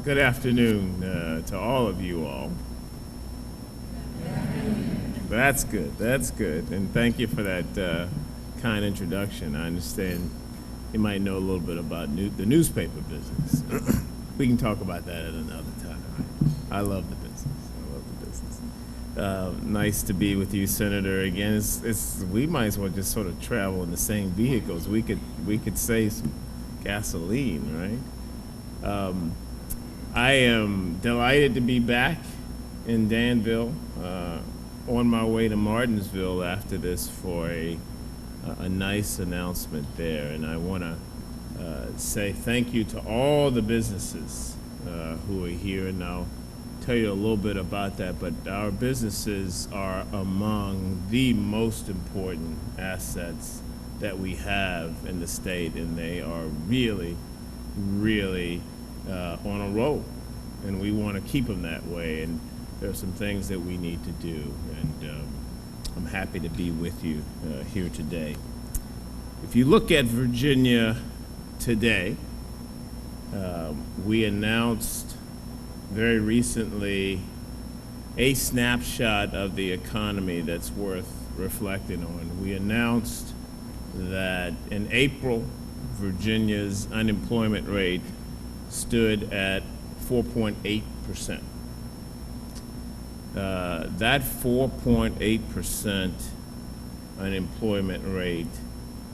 Good afternoon to all of you all. That's good. That's good. And thank you for that kind introduction. I understand you might know a little bit about the newspaper business. We can talk about that at another time. I love the business. I love the business. Nice to be with you, Senator. Again, we might as well just sort of travel in the same vehicles. We could save some gasoline, right? I am delighted to be back in Danville, on my way to Martinsville after this for a nice announcement there. And I want to say thank you to all the businesses who are here, and I'll tell you a little bit about that. But our businesses are among the most important assets that we have in the state, and they are really, really on a roll, and we want to keep them that way. And there are some things that we need to do, and I'm happy to be with you here today. If you look at Virginia today, we announced very recently a snapshot of the economy that's worth reflecting on. We announced that in April, Virginia's unemployment rate stood at 4.8%. That 4.8% unemployment rate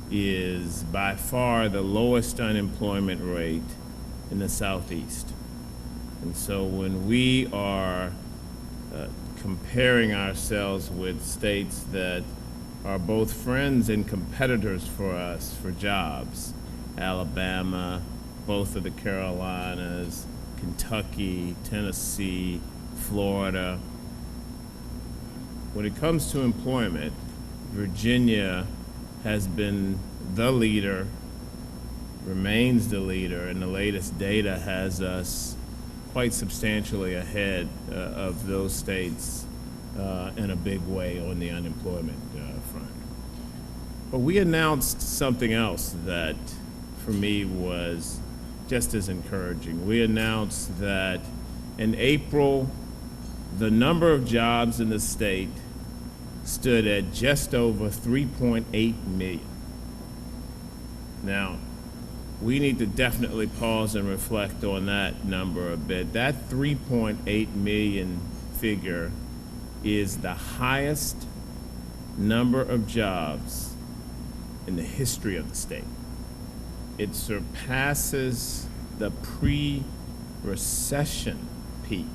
is by far the lowest unemployment rate in the Southeast. And so when we are comparing ourselves with states that are both friends and competitors for us for jobs, Alabama, both of the Carolinas, Kentucky, Tennessee, Florida. When it comes to employment, Virginia has been the leader, remains the leader, and the latest data has us quite substantially ahead of those states in a big way on the unemployment front. But we announced something else that for me was just as encouraging. We announced that in April, the number of jobs in the state stood at just over 3.8 million. Now, we need to definitely pause and reflect on that number a bit. That 3.8 million figure is the highest number of jobs in the history of the state. It surpasses the pre-recession peak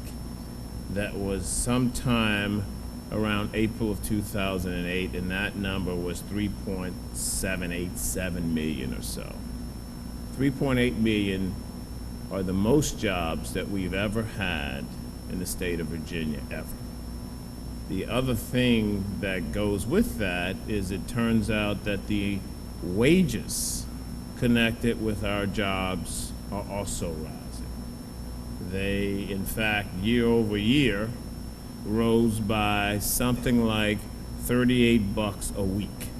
that was sometime around April of 2008, and that number was 3.787 million or so. 3.8 million are the most jobs that we've ever had in the state of Virginia, ever. The other thing that goes with that is it turns out that the wages connected with our jobs are also rising. They, in fact, year over year, rose by something like $38 a week.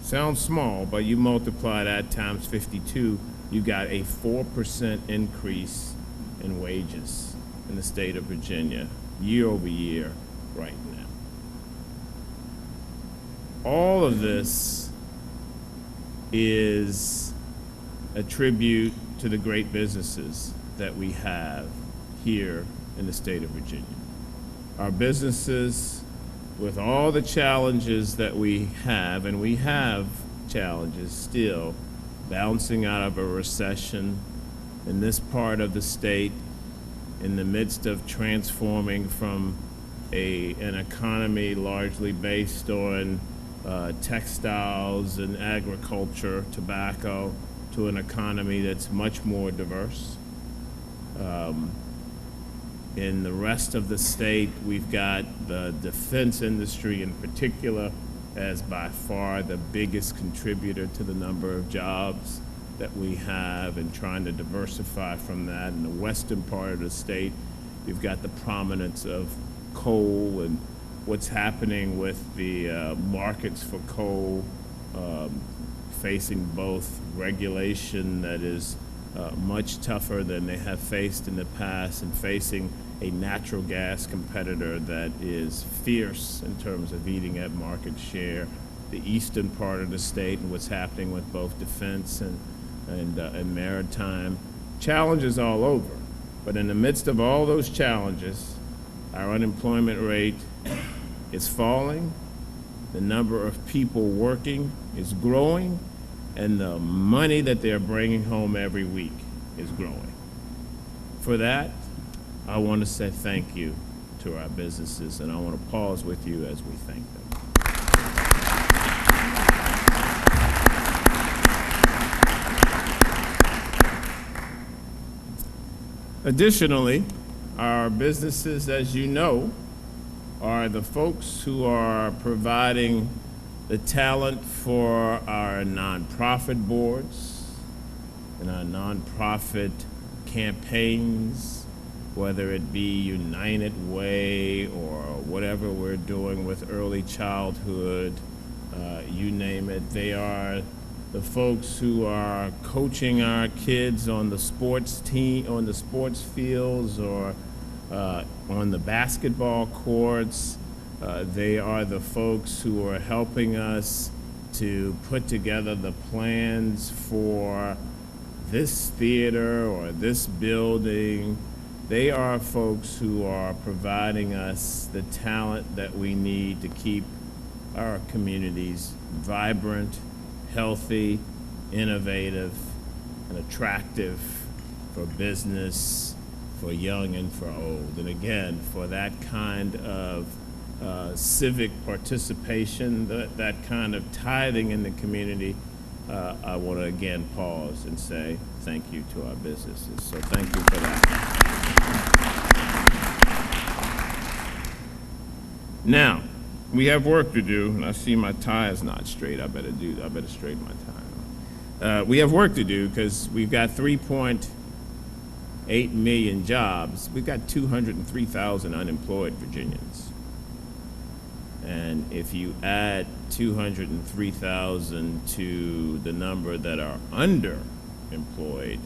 Sounds small, but you multiply that times 52, you got a 4% increase in wages in the state of Virginia, year over year, right now. All of this is a tribute to the great businesses that we have here in the state of Virginia. Our businesses, with all the challenges that we have, and we have challenges still, bouncing out of a recession in this part of the state, in the midst of transforming from an economy largely based on textiles and agriculture, tobacco, to an economy that's much more diverse. In the rest of the state, we've got the defense industry in particular as by far the biggest contributor to the number of jobs that we have, and trying to diversify from that. In the western part of the state, you've got the prominence of coal and what's happening with the markets for coal, facing both regulation that is much tougher than they have faced in the past, and facing a natural gas competitor that is fierce in terms of eating at market share, the eastern part of the state and what's happening with both defense and maritime. Challenges all over. But in the midst of all those challenges, our unemployment rate is falling, the number of people working is growing, and the money that they're bringing home every week is growing. For that, I want to say thank you to our businesses, and I want to pause with you as we thank them. Additionally, our businesses, as you know, are the folks who are providing the talent for our nonprofit boards and our nonprofit campaigns, whether it be United Way or whatever we're doing with early childhood, you name it. They are the folks who are coaching our kids on the sports team, on the sports fields, or on the basketball courts. They are the folks who are helping us to put together the plans for this theater or this building. They are folks who are providing us the talent that we need to keep our communities vibrant, healthy, innovative, and attractive for business, for young and for old. And again, for that kind of civic participation, that kind of tithing in the community, I want to again pause and say thank you to our businesses. So thank you for that. Now, we have work to do, and I see my tie is not straight. I better straighten my tie. We have work to do because we've got 3.8 million jobs. We've got 203,000 unemployed Virginians. And if you add 203,000 to the number that are underemployed,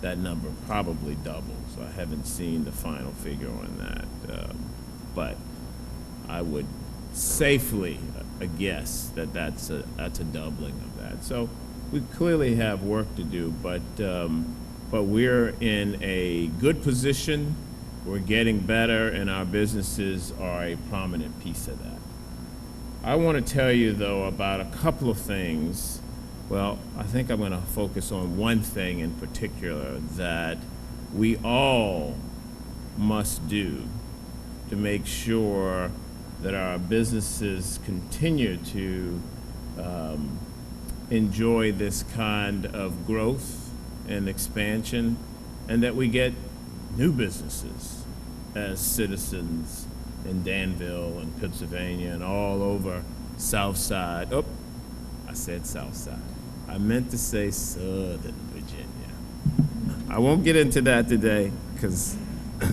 that number probably doubles. I haven't seen the final figure on that, but I would safely guess that that's a doubling of that. So we clearly have work to do, but we're in a good position. We're getting better, and our businesses are a prominent piece of that. I want to tell you, though, about a couple of things. Well, I think I'm going to focus on one thing in particular that we all must do to make sure that our businesses continue to enjoy this kind of growth and expansion, and that we get new businesses as citizens in Danville and Pennsylvania and all over South Side. Oh, I said South Side. I meant to say Southern Virginia. I won't get into that today,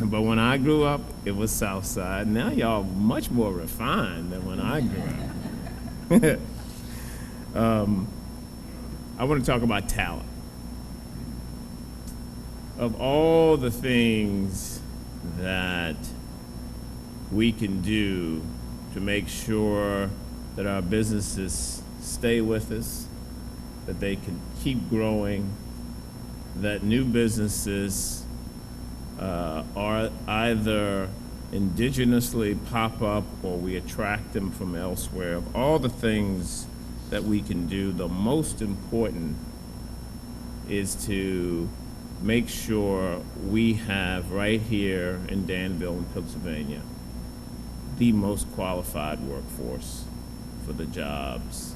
but when I grew up, it was South Side. Now y'all much more refined than when I grew up. I want to talk about talent. Of all the things that we can do to make sure that our businesses stay with us, that they can keep growing, that new businesses are either indigenously pop up or we attract them from elsewhere. Of all the things that we can do, the most important is to make sure we have right here in Danville and Pennsylvania the most qualified workforce for the jobs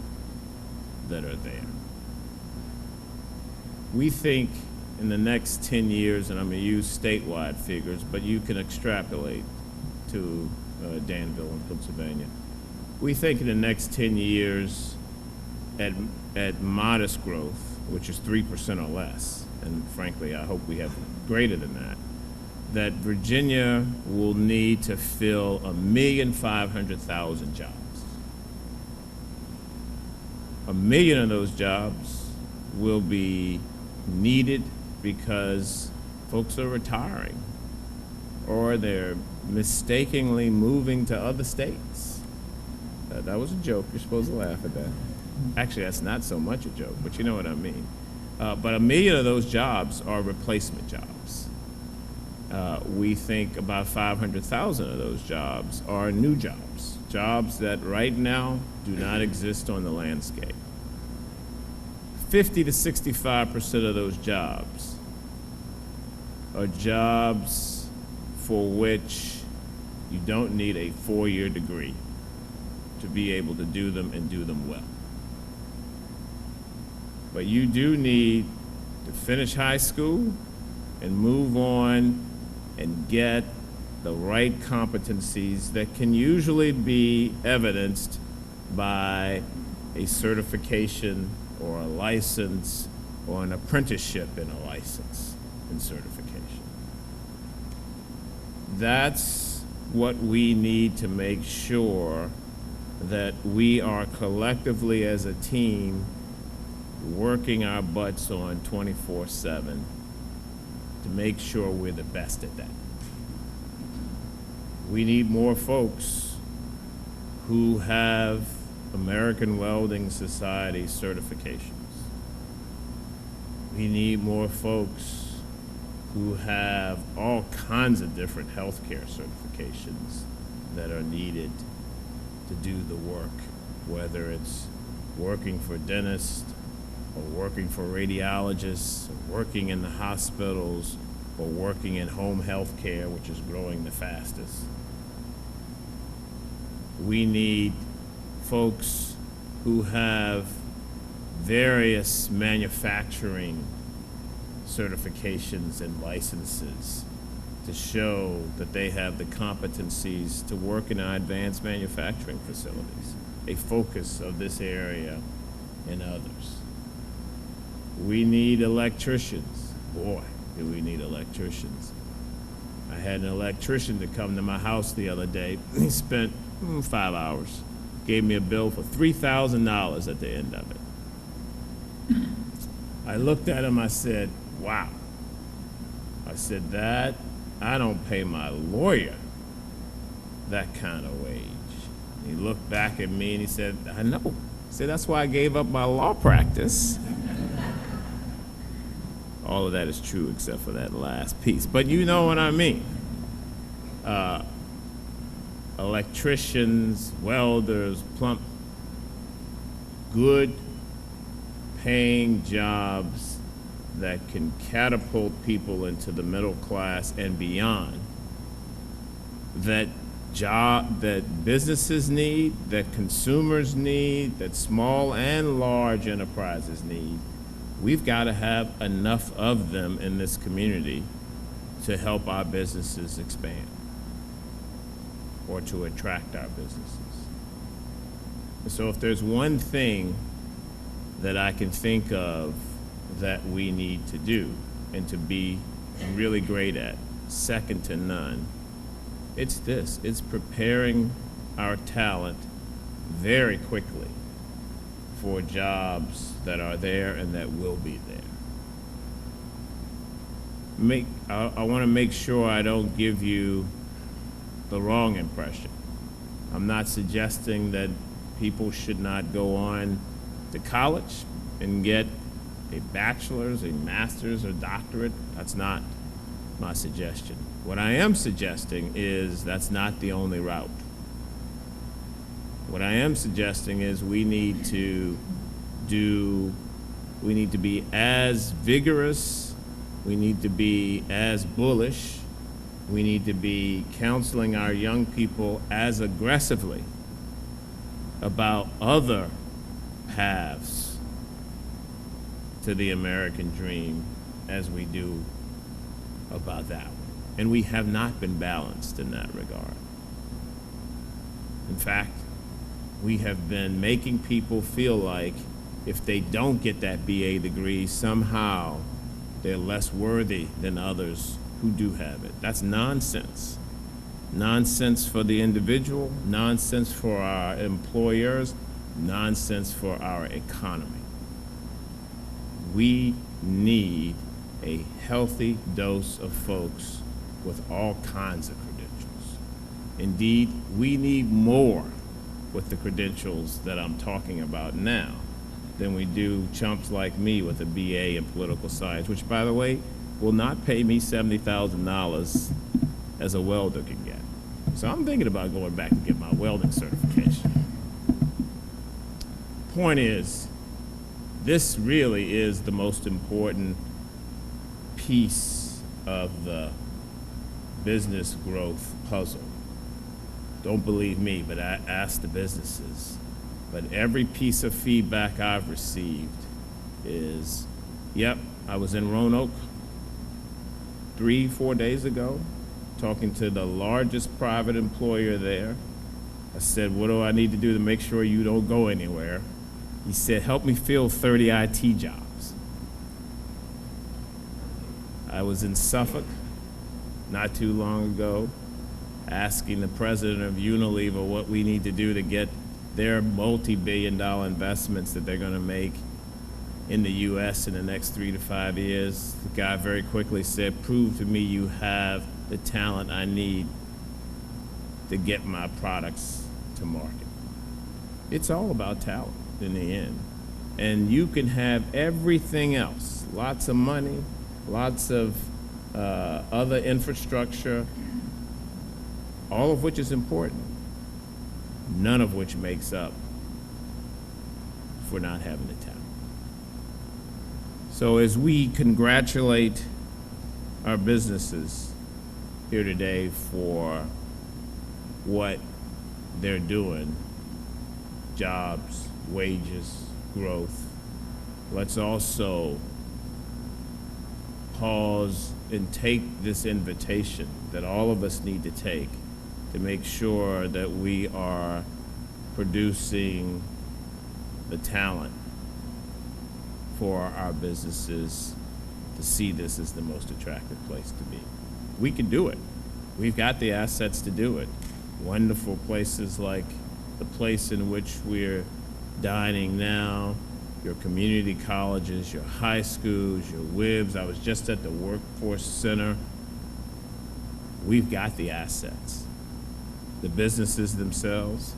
that are there. We think in the next 10 years, and I'm going to use statewide figures, but you can extrapolate to Danville and Pennsylvania. We think in the next 10 years at modest growth, which is 3% or less, and frankly, I hope we have greater than that Virginia will need to fill 1,500,000 jobs. 1 million of those jobs will be needed because folks are retiring or they're mistakenly moving to other states. That was a joke. You're supposed to laugh at that. Actually, that's not so much a joke, but you know what I mean. But 1 million of those jobs are replacement jobs. We think about 500,000 of those jobs are new jobs, jobs that right now do not exist on the landscape. 50 to 65% of those jobs are jobs for which you don't need a 4-year degree to be able to do them and do them well. But you do need to finish high school and move on and get the right competencies that can usually be evidenced by a certification or a license or an apprenticeship in a license and certification. That's what we need to make sure that we are collectively as a team working our butts on 24/7 to make sure we're the best at that. We need more folks who have American Welding Society certifications. We need more folks who have all kinds of different healthcare certifications that are needed to do the work, whether it's working for dentists or working for radiologists, or working in the hospitals, or working in home health care, which is growing the fastest. We need folks who have various manufacturing certifications and licenses to show that they have the competencies to work in our advanced manufacturing facilities, a focus of this area and others. We need electricians. Boy, do we need electricians. I had an electrician to come to my house the other day. He spent 5 hours. Gave me a bill for $3,000 at the end of it. I looked at him, I said, wow. I said, that, I don't pay my lawyer that kind of wage. He looked back at me and he said, I know. He said, that's why I gave up my law practice. All of that is true except for that last piece, but you know what I mean. Electricians, welders, good paying jobs that can catapult people into the middle class and beyond, that businesses need, that consumers need, that small and large enterprises need. We've got to have enough of them in this community to help our businesses expand or to attract our businesses. And so if there's one thing that I can think of that we need to do and to be really great at, second to none, it's this. It's preparing our talent very quickly for jobs that are there and that will be there. I want to make sure I don't give you the wrong impression. I'm not suggesting that people should not go on to college and get a bachelor's, a master's, or doctorate. That's not my suggestion. What I am suggesting is that's not the only route. What I am suggesting is we need to be as vigorous, we need to be as bullish, we need to be counseling our young people as aggressively about other paths to the American dream as we do about that one. And we have not been balanced in that regard. In fact, we have been making people feel like if they don't get that BA degree, somehow they're less worthy than others who do have it. That's nonsense. Nonsense for the individual, nonsense for our employers, nonsense for our economy. We need a healthy dose of folks with all kinds of credentials. Indeed, we need more with the credentials that I'm talking about now than we do chumps like me with a BA in political science, which, by the way, will not pay me $70,000 as a welder can get. So I'm thinking about going back and get my welding certification. Point is, this really is the most important piece of the business growth puzzle. Don't believe me, but I ask the businesses. But every piece of feedback I've received is, yep, I was in Roanoke 3-4 days ago, talking to the largest private employer there. I said, what do I need to do to make sure you don't go anywhere? He said, help me fill 30 IT jobs. I was in Suffolk not too long ago, asking the president of Unilever what we need to do to get their multi-billion-dollar investments that they're going to make in the U.S. in the next 3 to 5 years. The guy very quickly said, prove to me you have the talent I need to get my products to market. It's all about talent in the end. And you can have everything else, lots of money, lots of other infrastructure, all of which is important, none of which makes up for not having the talent. So as we congratulate our businesses here today for what they're doing, jobs, wages, growth, let's also pause and take this invitation that all of us need to take to make sure that we are producing the talent for our businesses to see this as the most attractive place to be. We can do it. We've got the assets to do it. Wonderful places like the place in which we're dining now, your community colleges, your high schools, your WIBs. I was just at the Workforce Center. We've got the assets. The businesses themselves,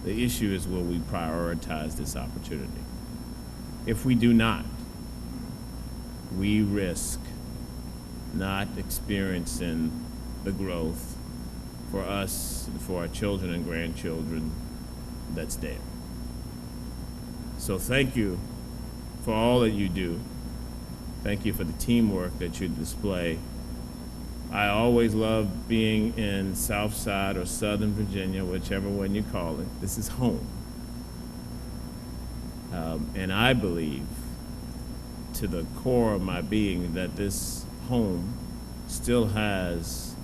the issue is will we prioritize this opportunity? If we do not, we risk not experiencing the growth for us and for our children and grandchildren that's there. So thank you for all that you do. Thank you for the teamwork that you display. I always love being in Southside or Southern Virginia, whichever one you call it. This is home. And I believe to the core of my being that this home still has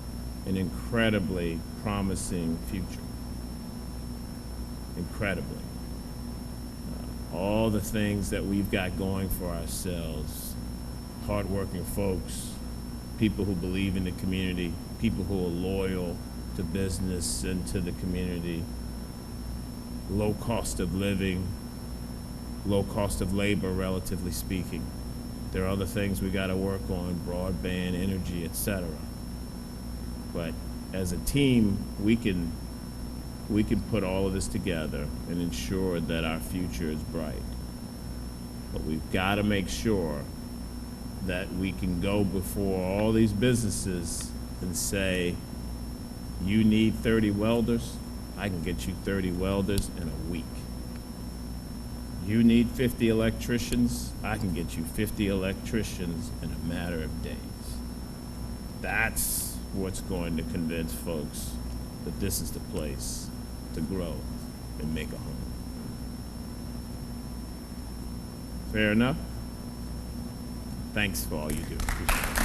an incredibly promising future. Incredibly. All the things that we've got going for ourselves, hardworking folks, people who believe in the community, people who are loyal to business and to the community, low cost of living, low cost of labor, relatively speaking. There are other things we got to work on, broadband, energy, etc. But as a team, we can put all of this together and ensure that our future is bright. But we've got to make sure that we can go before all these businesses and say, you need 30 welders, I can get you 30 welders in a week. You need 50 electricians, I can get you 50 electricians in a matter of days. That's what's going to convince folks that this is the place to grow and make a home. Fair enough? Thanks for all you do. Appreciate it.